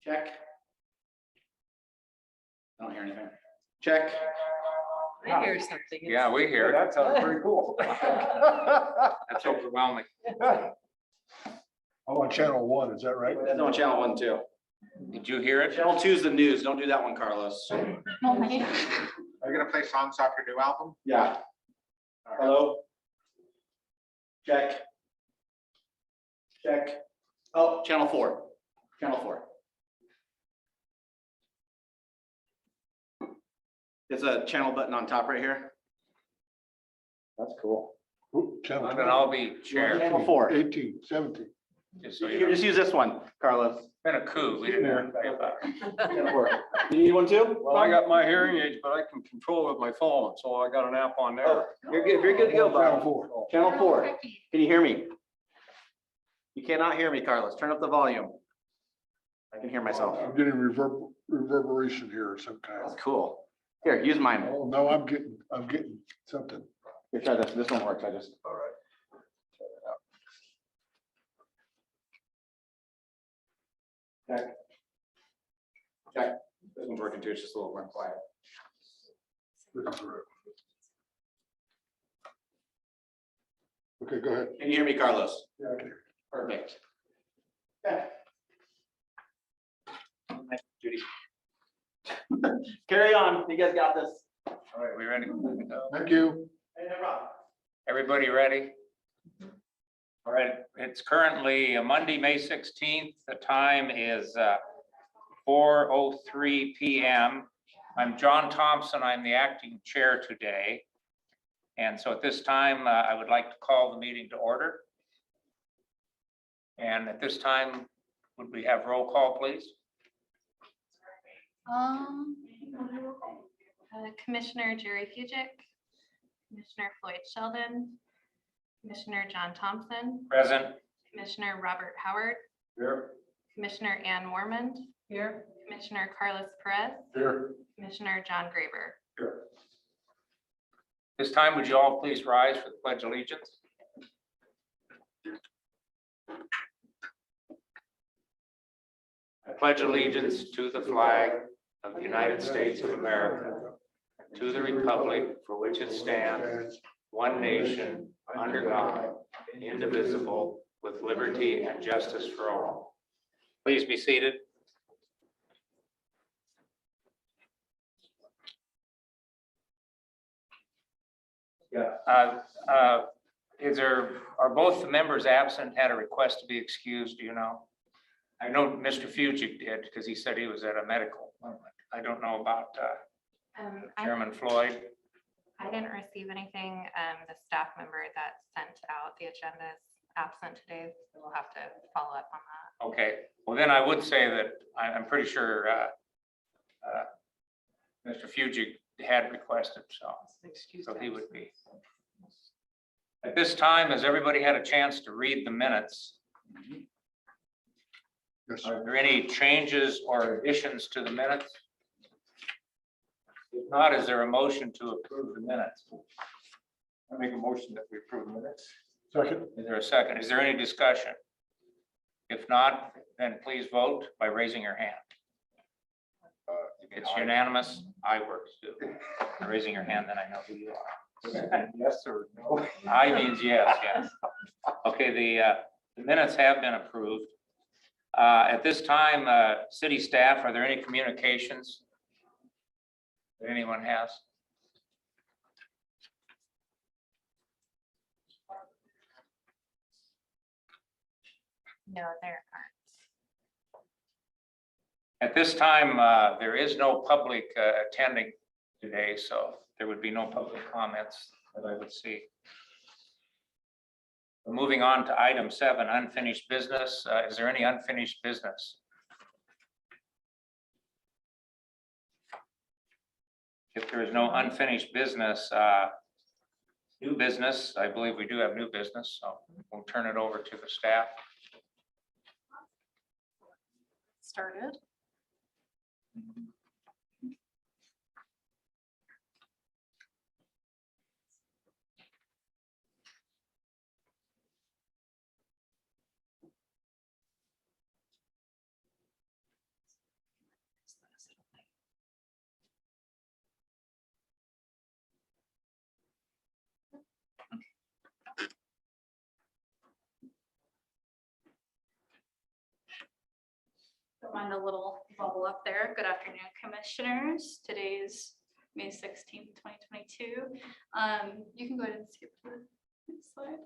Check. I don't hear anything. Check. I hear something. Yeah, we hear it. That sounds pretty cool. That's overwhelming. I'm on channel 1, is that right? That's on channel 1 too. Did you hear it? Channel 2 is the news. Don't do that one, Carlos. Oh my God. Are you gonna play songs off your new album? Yeah. Hello? Check. Check. Oh, channel 4. Channel 4. It's a channel button on top right here. That's cool. Ooh, channel And then I'll be chair. Channel 4. 18, 17. Just so you Here, know. just use this one, Carlos. It's been a coup. We didn't have to pay about it. Channel 4. You need one too? Well, I got my hearing aids, but I can control it with my phone, so I got an app on there. Oh, you're good. You're good to go, Channel Bob. 4. Channel 4. Can you hear me? You cannot hear me, Carlos. Turn up the volume. I can hear myself. I'm getting reverberation here of some kind. That's cool. Here, use mine. Oh, no, I'm getting something. Here, try this. This one works. I just. All right. Check. Check. This one's working too. It's just a little more quiet. Okay, go ahead. Can you hear me, Carlos? Yeah, I can hear Perfect. Okay. Judy. Carry on. You guys got this. All right, we ready? you. Thank you. Hey, no problem. Everybody ready? All right, it's currently Monday, May 16th. The time is 4:03 PM. I'm John Thompson. I'm the acting chair today. And so at this time, I would like to call the meeting to order. And at this time, would we have roll call, please? Commissioner Jerry Fugic, Commissioner Floyd Sheldon, Commissioner John Thompson, Present. Commissioner Robert Howard, Here. Commissioner Ann Mormond, Here. Commissioner Carlos Perez, Here. Commissioner John Graber. Here. This time, would you all please rise for the Pledge of Allegiance? I pledge allegiance to the flag of the United States of America, to the republic for which it stands, one nation, under God, indivisible, with liberty and justice for all. Please be seated. Are both the members absent, had a request to be excused, do you know? I know Mr. Fugic did, because he said he was at a medical appointment. I don't know about Chairman Floyd. I didn't receive anything. The staff member that sent out the agenda is absent today, so we'll have to follow up on that. Okay, well then I would say that I'm pretty sure Mr. Fugic had requested, so he would be. At this time, has everybody had a chance to read the minutes? Yes, sir. Are there any changes or additions to the minutes? If not, is there a motion to approve the minutes? I make a motion that we approve the minutes. Second. Is there a second? Is there any discussion? If not, then please vote by raising your hand. It's unanimous. I work too. Raising your hand, then I know who you are. Yes or no? I means yes, yes. Okay, the minutes have been approved. At this time, city staff, are there any communications that anyone has? No, there aren't. At this time, there is no public attending today, so there would be no public comments that I would see. Moving on to item 7, unfinished business. Is there any unfinished business? If there is no unfinished business, new business, I believe we do have new business, so we'll turn it over to the staff. Started. Don't mind the little bubble up there. Good afternoon, commissioners. Today's May 16th, 2022. You can go ahead and skip to the next slide.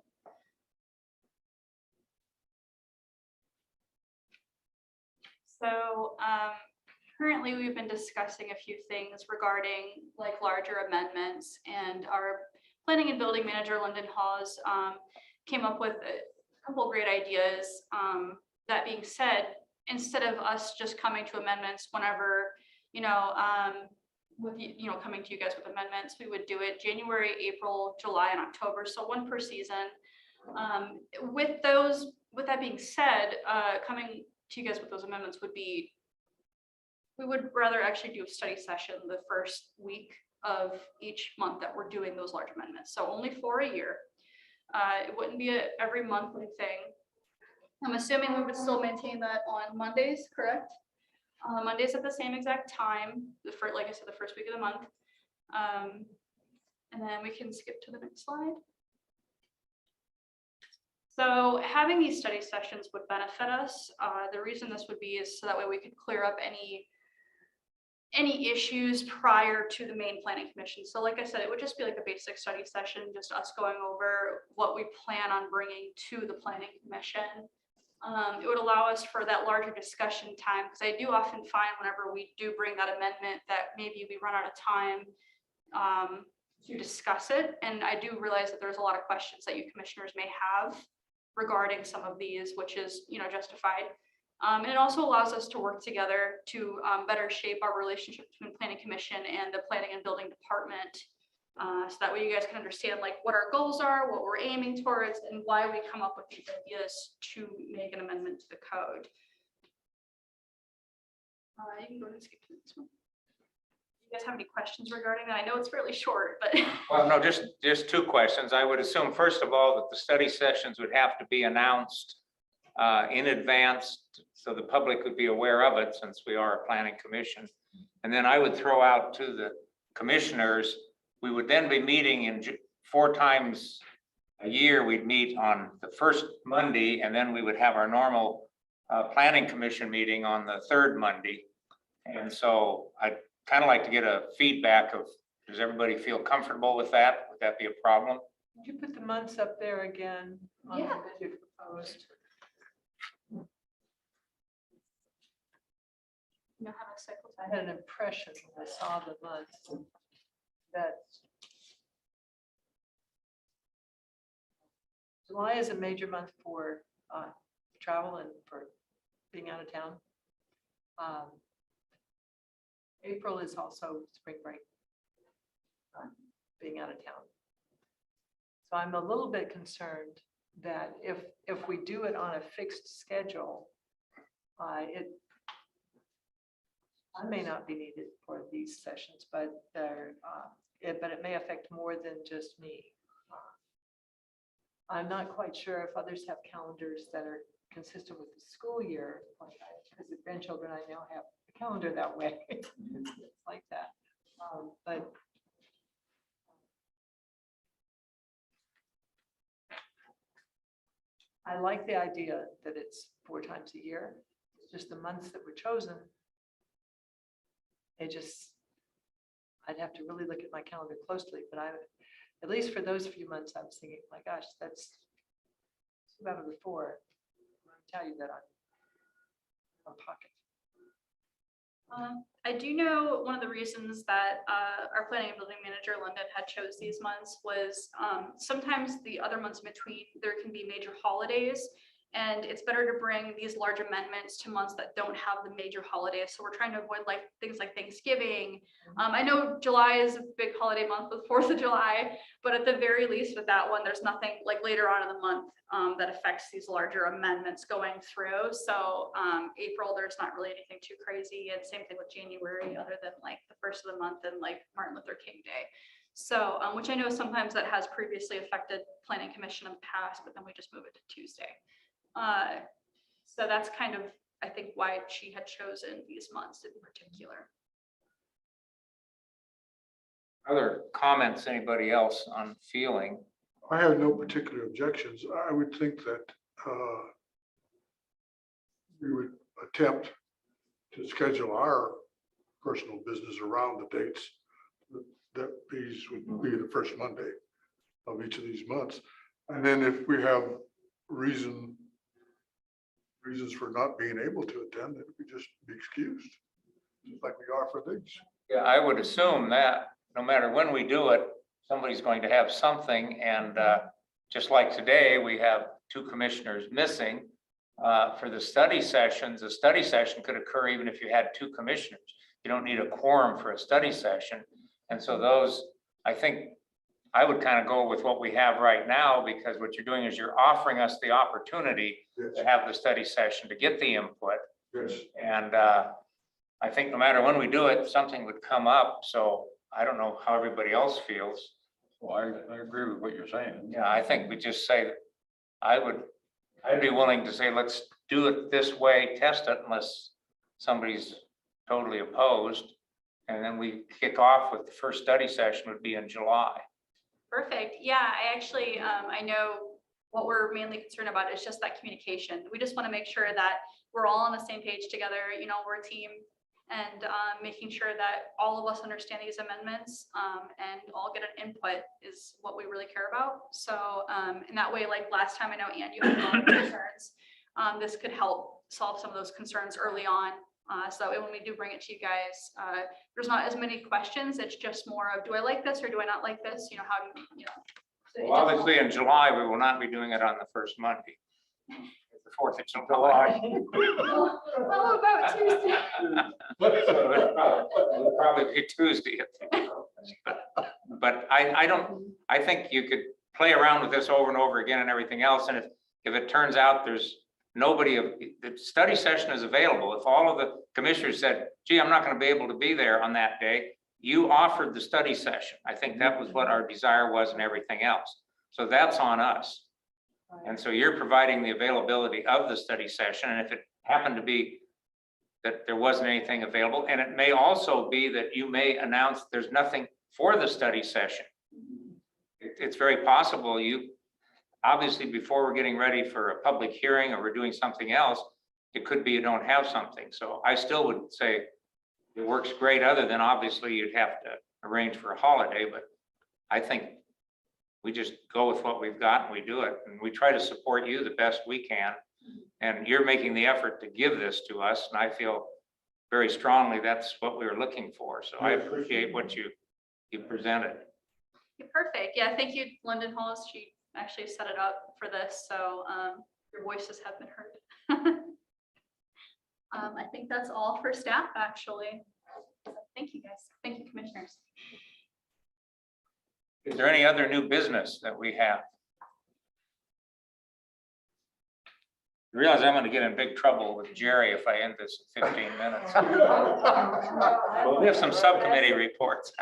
So currently we've been discussing a few things regarding like larger amendments, and our planning and building manager, Lyndon Hawes, came up with a couple of great ideas. That being said, instead of us just coming to amendments whenever, coming to you guys with amendments, we would do it January, April, July, and October. So one per season. With that being said, coming to you guys with those amendments would be, we would rather actually do a study session the first week of each month that we're doing those large amendments. So only for a year. It wouldn't be every monthly thing. I'm assuming we would still maintain that on Mondays, correct? Mondays at the same exact time, like I said, the first week of the month. And then we can skip to the next slide. So having these study sessions would benefit us. The reason this would be is so that way we could clear up any issues prior to the main planning commission. So like I said, it would just be like a basic study session, just us going over what we plan on bringing to the planning commission. It would allow us for that larger discussion time, because I do often find whenever we do bring that amendment that maybe we run out of time to discuss it. And I do realize that there's a lot of questions that you commissioners may have regarding some of these, which is, justified. And it also allows us to work together to better shape our relationship between planning commission and the planning and building department. So that way you guys can understand like what our goals are, what we're aiming towards, and why we come up with these ideas to make an amendment to the code. You can go ahead and skip to this one. You guys have any questions regarding that? I know it's fairly short, but. Well, no, just two questions. I would assume, first of all, that the study sessions would have to be announced in advance so the public would be aware of it, since we are a planning commission. And then I would throw out to the commissioners, we would then be meeting in 4 times a year. We'd meet on the first Monday, and then we would have our normal planning commission meeting on the 3rd Monday. And so I'd kind of like to get a feedback of, does everybody feel comfortable with that? Would that be a problem? Did you put the months up there again? On Yeah. the you proposed? You know how to cycle I time. had an impression when I saw the months that July is a major month for travel and for being out of town. April is also spring break, being out of town. So I'm a little bit concerned that if we do it on a fixed schedule, I may not be needed for these sessions, but it may affect more than just me. I'm not quite sure if others have calendars that are consistent with the school year. As a grandchildren, I now have a calendar that way. It's like that. But I like the idea that it's 4 times a year. It's just the months that were chosen. I'd have to really look at my calendar closely, but at least for those few months, I was thinking, my gosh, that's 2 out of the 4. I tell you that I'm pocket. I do know one of the reasons that our planning and building manager, London, had chose these months was sometimes the other months in between, there can be major holidays. And it's better to bring these large amendments to months that don't have the major holidays. So we're trying to avoid like things like Thanksgiving. I know July is a big holiday month with 4th of July, but at the very least with that one, there's nothing like later on in the month that affects these larger amendments going through. So April, there's not really anything too crazy. And same thing with January, other than like the 1st of the month and like Martin Luther King Day. So, which I know sometimes that has previously affected planning commission in the past, but then we just move it to Tuesday. So that's kind of, I think, why she had chosen these months in particular. Other comments, anybody else on feeling? I have no particular objections. I would think that we would attempt to schedule our personal business around the dates. That these would be the first Monday of each of these months. And then if we have reasons for not being able to attend, then we just be excused, just like we are for these. Yeah, I would assume that no matter when we do it, somebody's going to have something. And just like today, we have 2 commissioners missing. For the study sessions, a study session could occur even if you had 2 commissioners. You don't need a quorum for a study session. And so those, I think, I would kind of go with what we have right now, because what you're doing is you're offering us the opportunity to have the study session to get the input. Yes. And I think no matter when we do it, something would come up. So I don't know how everybody else feels. Well, I agree with what you're saying. Yeah, I think we just say that I'd be willing to say, let's do it this way, test it, unless somebody's totally opposed. And then we kick off with the first study session would be in July. Perfect. Yeah, I actually, I know what we're mainly concerned about is just that communication. We just want to make sure that we're all on the same page together, you know, we're a team, and making sure that all of us understand these amendments and all get an input is what we really care about. So in that way, like last time, I know, Ann, you had a lot of concerns. This could help solve some of those concerns early on. So that way, when we do bring it to you guys, there's not as many questions. It's just more of, do I like this or do I not like this? You know, how do you know? So Well, obviously in July, we will not be doing it on the first Monday. It's the 4th of July. Well, about Tuesday. It'll probably be Tuesday. But I think you could play around with this over and over again and everything else. And if it turns out there's nobody, the study session is available. If all of the commissioners said, gee, I'm not going to be able to be there on that day, you offered the study session. I think that was what our desire was and everything else. So that's on us. And so you're providing the availability of the study session. And if it happened to be that there wasn't anything available, and it may also be that you may announce there's nothing for the study session. It's very possible obviously, before we're getting ready for a public hearing or we're doing something else, it could be you don't have something. So I still would say it works great, other than obviously you'd have to arrange for a holiday, but I think we just go with what we've got and we do it. And we try to support you the best we can. And you're making the effort to give this to us. And I feel very strongly that's what we were looking for. So I appreciate what you presented. Perfect. Yeah, thank you, London Halls. She actually set it up for this, so your voices have been heard. I think that's all for staff, actually. Thank you, guys. Thank you, commissioners. Is there any other new business that we have? I realize I'm going to get in big trouble with Jerry if I end this in 15 minutes. We have some subcommittee reports.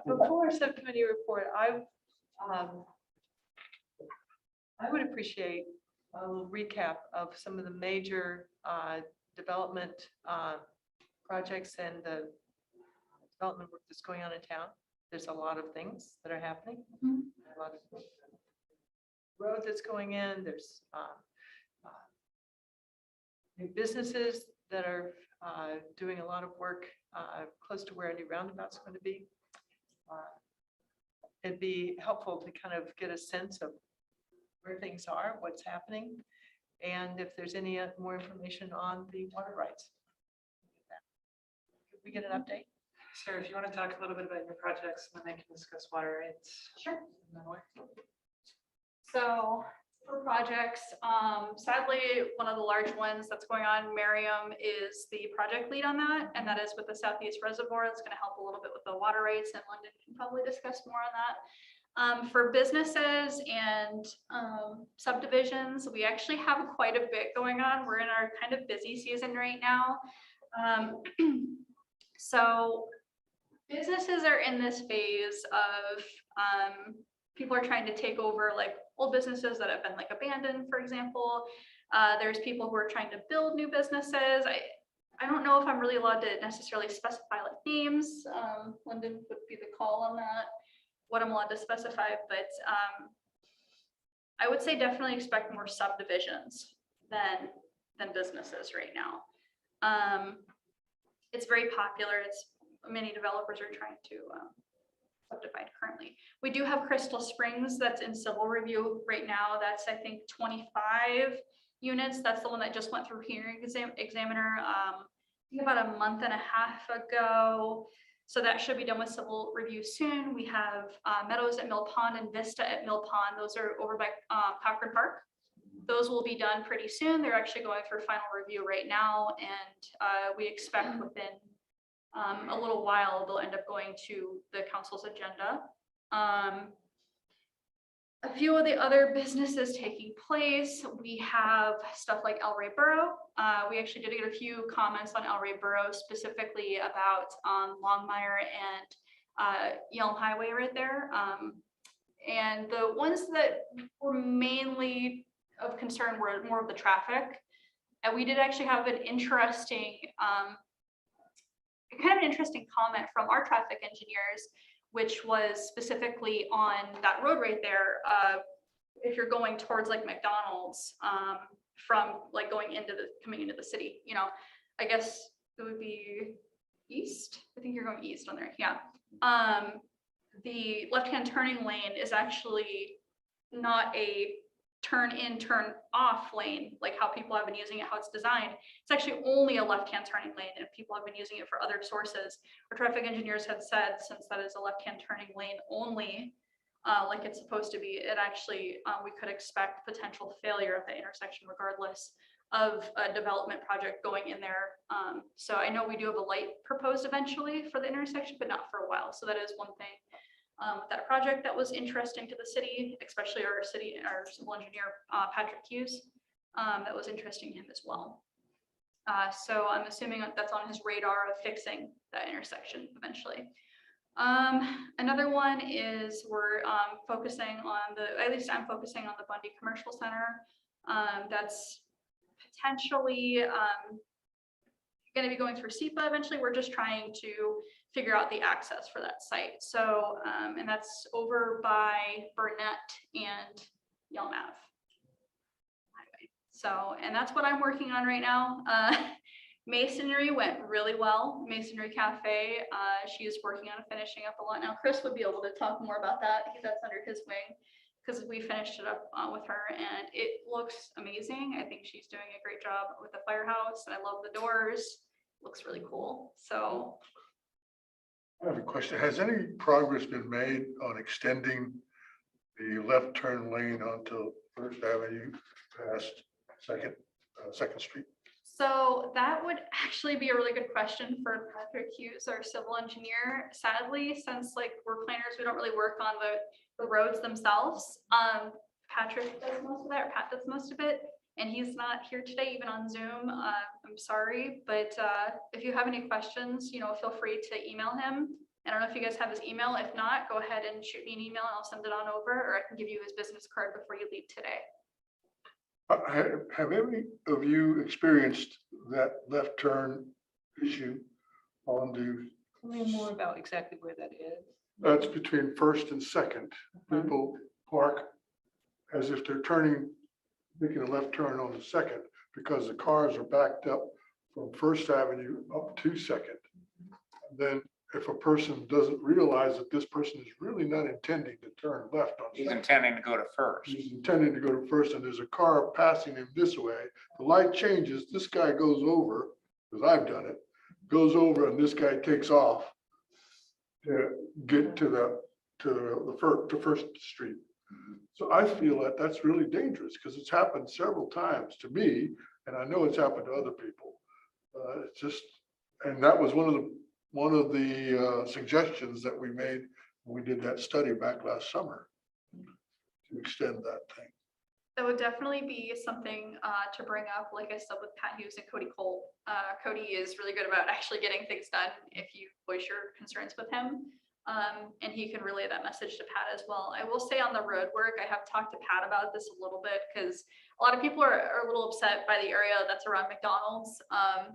Before subcommittee report, I would appreciate a little recap of some of the major development projects and the development work that's going on in town. There's a lot of things that are happening. A lot of road that's going in. There's new businesses that are doing a lot of work close to where a new roundabout's going to be. It'd be helpful to kind of get a sense of where things are, what's happening, and if there's any more information on the water rights. Could we get an update? Sure, if you want to talk a little bit about your projects, then I can discuss water rights. Sure. So for projects, sadly, one of the large ones that's going on, Merriam is the project lead on that, and that is with the Southeast Reservoir. It's going to help a little bit with the water rights, and London can probably discuss more on that. For businesses and subdivisions, we actually have quite a bit going on. We're in our kind of busy season right now. So businesses are in this phase of people are trying to take over like old businesses that have been like abandoned, for example. There's people who are trying to build new businesses. I don't know if I'm really allowed to necessarily specify like names. London would be the call on that, what I'm allowed to specify, but I would say definitely expect more subdivisions than businesses right now. It's very popular. It's many developers are trying to subdivide currently. We do have Crystal Springs that's in civil review right now. That's, I think, 25 units. That's the one that just went through hearing examiner I think about a month and a half ago. So that should be done with civil review soon. We have Meadows at Mill Pond and Vista at Mill Pond. Those are over by Cochran Park. Those will be done pretty soon. They're actually going through final review right now, and we expect within a little while they'll end up going to the council's agenda. A few of the other businesses taking place, we have stuff like El Rey Borough. We actually did get a few comments on El Rey Borough, specifically about Longmire and Yelm Highway right there. And the ones that were mainly of concern were more of the traffic. And we did actually have an interesting, kind of an interesting comment from our traffic engineers, which was specifically on that road right there. If you're going towards like McDonald's, from like coming into the city, you know, I guess it would be east. I think you're going east on there. Yeah. The left-hand turning lane is actually not a turn in, turn off lane, like how people have been using it, how it's designed. It's actually only a left-hand turning lane, and people have been using it for other sources. Our traffic engineers had said, since that is a left-hand turning lane only, like it's supposed to be, it actually, we could expect potential failure of the intersection regardless of a development project going in there. So I know we do have a light proposed eventually for the intersection, but not for a while. So that is one thing. That project that was interesting to the city, especially our civil engineer, Patrick Hughes, that was interesting to him as well. So I'm assuming that's on his radar of fixing that intersection eventually. Another one is we're focusing on at least I'm focusing on the Bundy Commercial Center. That's potentially going to be going through SEPA eventually. We're just trying to figure out the access for that site. So, and that's over by Burnett and Yelm Ave. So, and that's what I'm working on right now. Masonry went really well. Masonry Cafe, she is working on finishing up a lot. Now, Chris would be able to talk more about that. That's under his wing because we finished it up with her and it looks amazing. I think she's doing a great job with the firehouse and I love the doors. Looks really cool. So I have a question. Has any progress been made on extending the left turn lane onto First Avenue past Second Street? So that would actually be a really good question for Patrick Hughes, our civil engineer. Sadly, since like we're planners, we don't really work on the roads themselves. Patrick does most of that, or Pat does most of it, and he's not here today, even on Zoom. I'm sorry, but if you have any questions, you know, feel free to email him. I don't know if you guys have his email. If not, go ahead and shoot me an email and I'll send it on over, or I can give you his business card before you leave today. Have any of you experienced that left turn issue on Tell me more about exactly where that is. that's between First and Second? People park as if they're making a left turn on the Second because the cars are backed up from First Avenue up to Second. And then if a person doesn't realize that this person is really not intending to turn left on He's Second, intending to go to First. he's intending to go to First and there's a car passing him this way, the light changes, this guy goes over, because I've done it, goes over and this guy takes off to get to First Street. So I feel that that's really dangerous because it's happened several times to me, and I know it's happened to other people. It's just, and that was one of the suggestions that we made when we did that study back last summer to extend that thing. That would definitely be something to bring up, like I said, with Pat Hughes and Cody Colt. Cody is really good about actually getting things done if you voice your concerns with him. And he can relay that message to Pat as well. I will say on the road work, I have talked to Pat about this a little bit because a lot of people are a little upset by the area that's around McDonald's.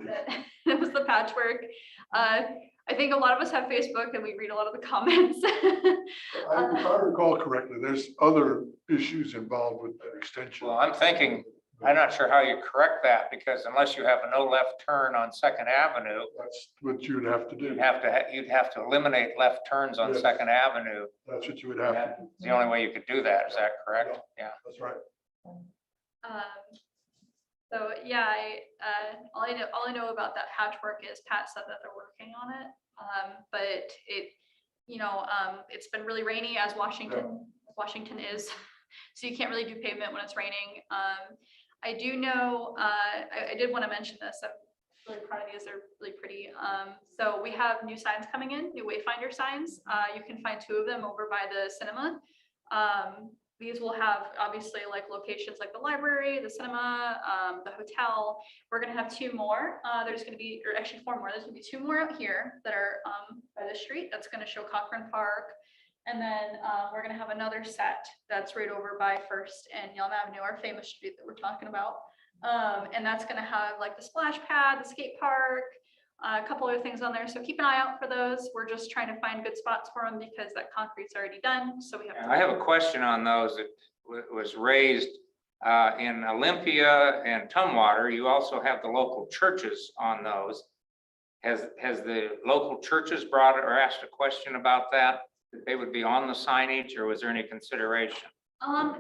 That was the patchwork. I think a lot of us have Facebook and we read a lot of the comments. If I recall correctly, there's other issues involved with that extension. Well, I'm thinking I'm not sure how you correct that, because unless you have a no left turn on Second Avenue, That's what you'd have to do. you'd have to eliminate left turns on Yes. Second Avenue. That's what you would have. to That's the only way you could do that. Is that correct? Yeah. That's right. So yeah, all I know about that patchwork is Pat said that they're working on it. But it, it's been really rainy as Washington is, so you can't really do pavement when it's raining. I do know, I did want to mention this. I'm really proud of these. They're really pretty. So we have new signs coming in, new Wayfinder signs. You can find 2 of them over by the cinema. These will have obviously like locations like the library, the cinema, the hotel. We're gonna have 2 more. There's gonna be, or actually 4 more. There's gonna be 2 more out here that are by the street. That's gonna show Cochrane Park. And then we're gonna have another set that's right over by First and Yelm Avenue, our famous street that we're talking about. And that's gonna have like the splash pad, the skate park, a couple other things on there. So keep an eye out for those. We're just trying to find good spots for them because that concrete's already done. So we have to. I have a question on those that was raised in Olympia and Tumwater. You also have the local churches on those. Has the local churches brought it or asked a question about that? That they would be on the signage, or was there any consideration?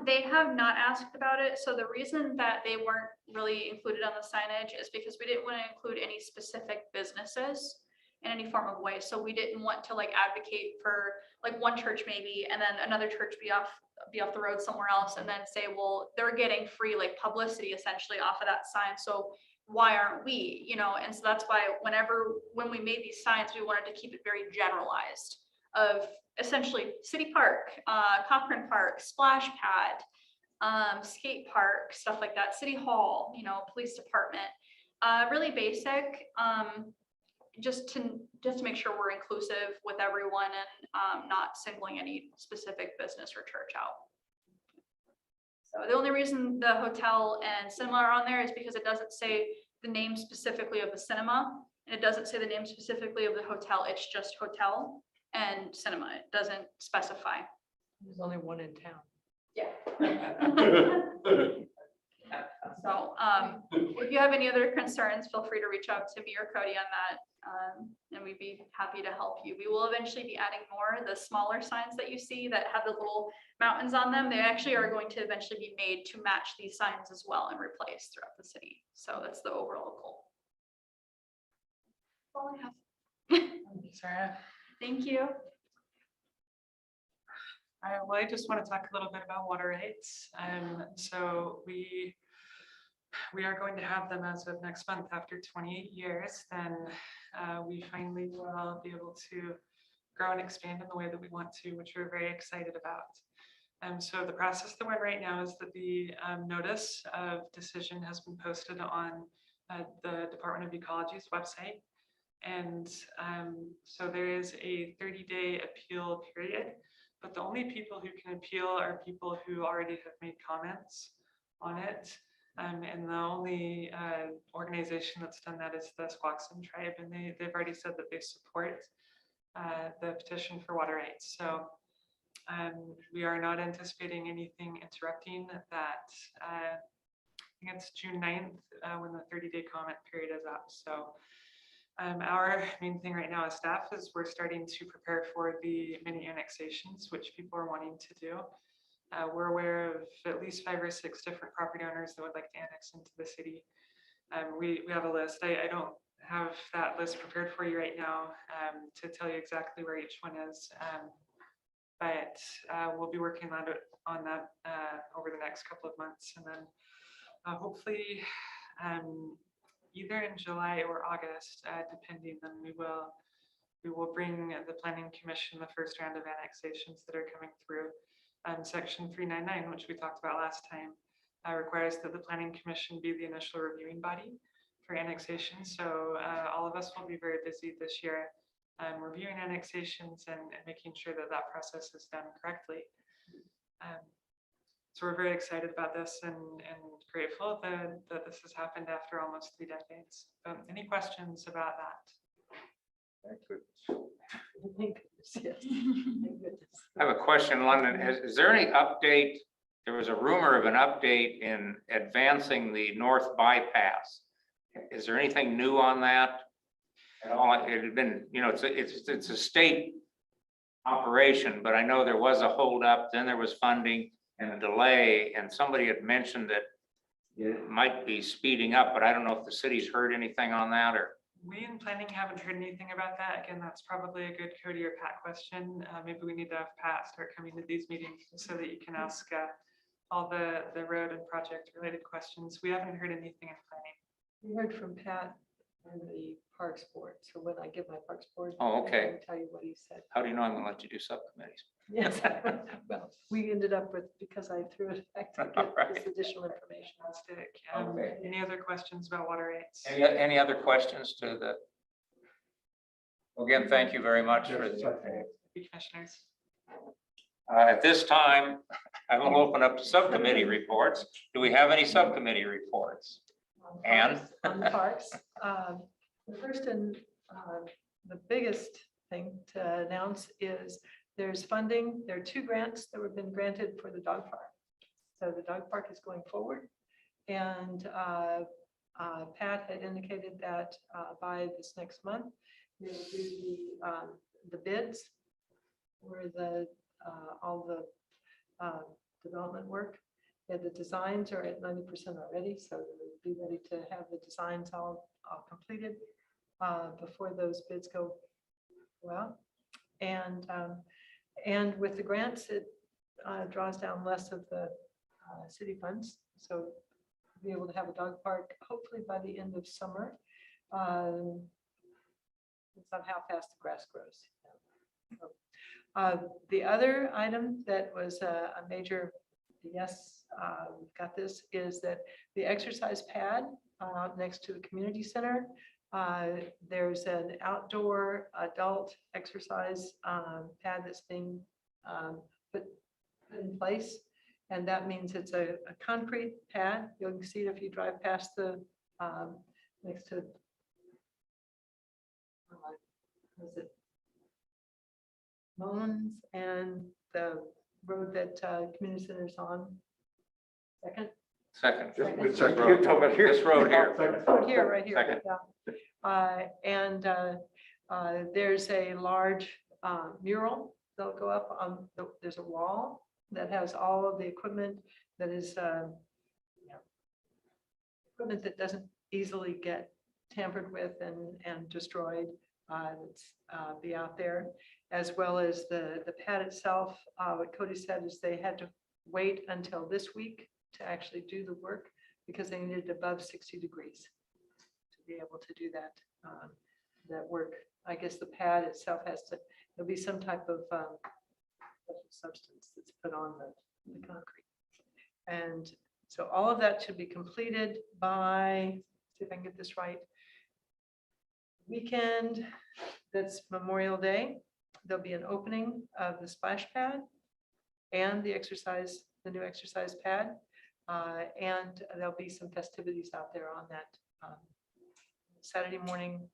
They have not asked about it. So the reason that they weren't really included on the signage is because we didn't want to include any specific businesses in any form of way. So we didn't want to like advocate for like one church maybe, and then another church be off the road somewhere else, and then say, well, they're getting free like publicity essentially off of that sign. So why aren't we, And so that's why when we made these signs, we wanted to keep it very generalized of essentially City Park, Cochrane Park, Splash Pad, skate park, stuff like that, City Hall, police department, really basic, just to make sure we're inclusive with everyone and not singling any specific business or church out. So the only reason the hotel and cinema are on there is because it doesn't say the name specifically of the cinema, and it doesn't say the name specifically of the hotel. It's just hotel and cinema. It doesn't specify. There's only one in town. Yeah. So if you have any other concerns, feel free to reach out to me or Cody on that. And we'd be happy to help you. We will eventually be adding more. The smaller signs that you see that have the little mountains on them, they actually are going to eventually be made to match these signs as well and replaced throughout the city. So that's the overall goal. That's all I have. Thank you, Sarah. Thank you. Well, I just want to talk a little bit about water rates. So we are going to have them as of next month after 28 years. Then we finally will be able to grow and expand in the way that we want to, which we're very excited about. So the process that we're in right now is that the notice of decision has been posted on the Department of Ecology's website. And so there is a 30-day appeal period, but the only people who can appeal are people who already have made comments on it. And the only organization that's done that is the Squaxin tribe, and they've already said that they support the petition for water rights. So we are not anticipating anything interrupting that. I think it's June 9th when the 30-day comment period is up. So our main thing right now as staff is we're starting to prepare for the mini annexations, which people are wanting to do. We're aware of at least 5 or 6 different property owners that would like to annex into the city. We have a list. I don't have that list prepared for you right now to tell you exactly where each one is, but we'll be working on that over the next couple of months, and then hopefully either in July or August, depending, then we will bring the Planning Commission the first round of annexations that are coming through. Section 399, which we talked about last time, requires that the Planning Commission be the initial reviewing body for annexation. So all of us will be very busy this year reviewing annexations and making sure that that process is done correctly. So we're very excited about this and grateful that this has happened after almost 3 decades. Any questions about that? Thank goodness, yes. Thank goodness. I have a question, London. Is there any update there was a rumor of an update in advancing the north bypass. Is there anything new on that? At all? It had been, it's a state operation, but I know there was a holdup, then there was funding and a delay, and somebody had mentioned that it might be speeding up, but I don't know if the city's heard anything on that or. We in planning haven't heard anything about that. Again, that's probably a good Cody or Pat question. Maybe we need to have Pat start coming to these meetings so that you can ask all the road and project related questions. We haven't heard anything in planning. We heard from Pat and the Parks Board, so when I give my Parks Board. Oh, okay. I can tell you what he said. How do you know I'm gonna let you do subcommittees? Yes, well, we ended up with, because I threw it back to get this additional information. Fantastic. Okay. Any other questions about water rates? Any other questions to the? Again, thank you very much for the. Thank you, Commissioners. At this time, I will open up to subcommittee reports. Do we have any subcommittee reports? And? On the parks, the first and the biggest thing to announce is there's funding. There are 2 grants that have been granted for the dog park. So the dog park is going forward. And Pat had indicated that by this next month, we'll do the bids for all the development work. Yeah, the designs are at 90% already, so we'll be ready to have the designs all completed before those bids go well. And with the grants, it draws down less of the city funds. So we'll be able to have a dog park hopefully by the end of summer. It's on how fast the grass grows. The other item that was a major yes, we've got this, is that the exercise pad next to the community center, there's an outdoor adult exercise pad that's being put in place. And that means it's a concrete pad. You'll see it if you drive past the next to was it Mullins and the road that community center is on. Second. This road here. Road here, right here. Second. Yeah. There's a large mural that'll go up on there's a wall that has all of the equipment that is equipment that doesn't easily get tampered with and destroyed. That's be out there, as well as the pad itself. What Cody said is they had to wait until this week to actually do the work because they needed above 60 degrees to be able to do that that work. I guess the pad itself has to, there'll be some type of substance that's put on the concrete. And so all of that should be completed by, see if I can get this right, weekend, that's Memorial Day. There'll be an opening of the splash pad and the new exercise pad. And there'll be some festivities out there on that Saturday morning,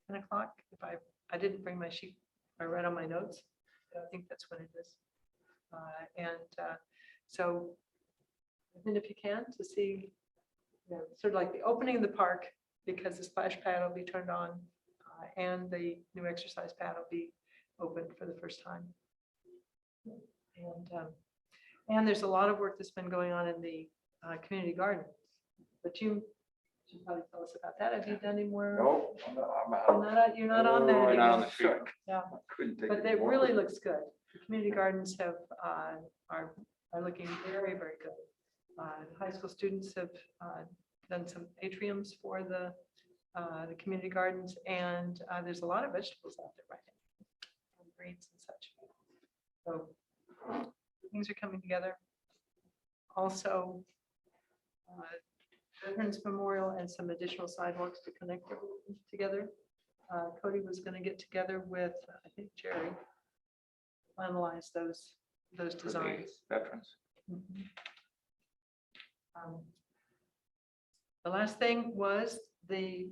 10 o'clock. If I didn't bring my sheet, I read on my notes. I think that's what it is. So then if you can, to see, sort of like the opening of the park, because the splash pad will be turned on and the new exercise pad will be open for the first time. And there's a lot of work that's been going on in the community garden, but you should probably tell us about that. Have you done any more? No, You're not on that We're not on anymore. the tree. Yeah, couldn't take but it it more. really looks good. The community gardens are looking very, very good. High school students have done some atriums for the community gardens, and there's a lot of vegetables out there right now, greens and such. So things are coming together. Also, Veterans Memorial and some additional sidewalks to connect everything together. Cody was going to get together with, I think, Jerry, finalize those For the designs. veterans. Mhm. The last thing was the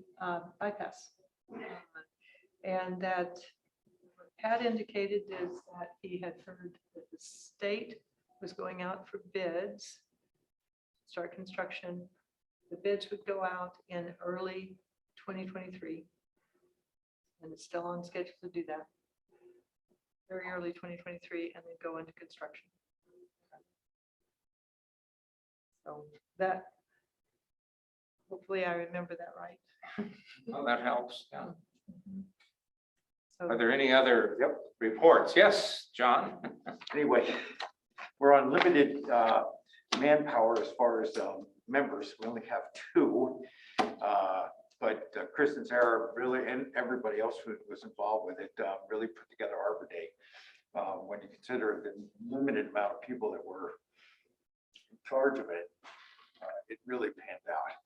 bypass. And that what Pat indicated is that he had heard that the state was going out for bids, start construction. The bids would go out in early 2023. And it's still on schedule to do that. Very early 2023 and then go into construction. So that, hopefully I remember that right. Well, that helps. Yeah. So Are there any other reports? Yes, John? Anyway, we're on limited manpower as far as members. We only have 2. But Chris and Sarah really, and everybody else who was involved with it, really put together Arbor Day. When you consider the limited amount of people that were in charge of it, it really panned out.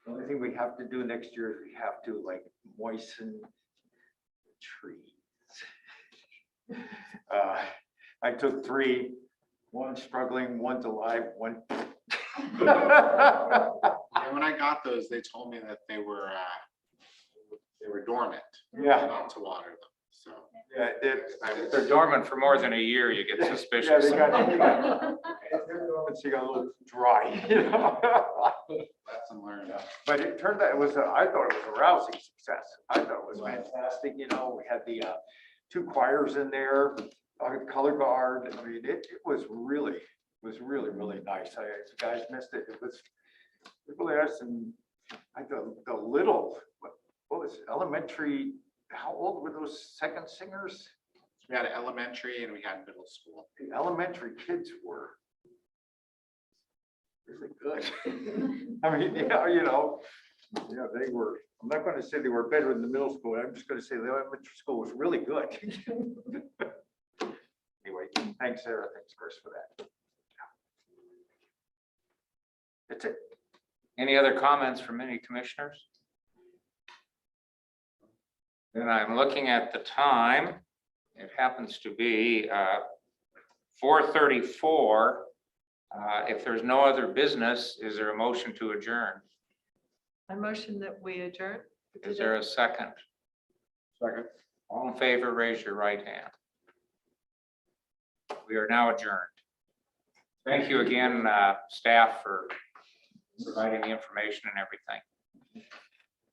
The only thing we have to do next year is we have to like moisten the trees. I took 3, 1 struggling, 1's alive, 1. And when I got those, they told me that they were dormant. Yeah. Not to water them, so. Yeah, If they're dormant for more than a year, you get yeah, suspicious. they got a little dry, you know. Lesson learned. But it turned out I thought it was a rousing success. I thought it was fantastic, you know, we had the 2 choirs in there, color guard. I mean, it was really nice. If you guys missed it, it was really nice. And the little, what was it, elementary, how old were those second singers? We had elementary and we had middle school. The elementary kids were really good. I mean, yeah, you know, they were, I'm not going to say they were better than the middle school. I'm just going to say the elementary school was really good. Anyway, thanks, Sarah. Thanks, Chris, for that. That's it. Any other comments from any commissioners? Then I'm looking at the time. It happens to be 4:34. If there's no other business, is there a motion to adjourn? I motion that we adjourn. Is there a second? Second. All in favor, raise your right hand. We are now adjourned. Thank you again, staff, for providing the information and everything.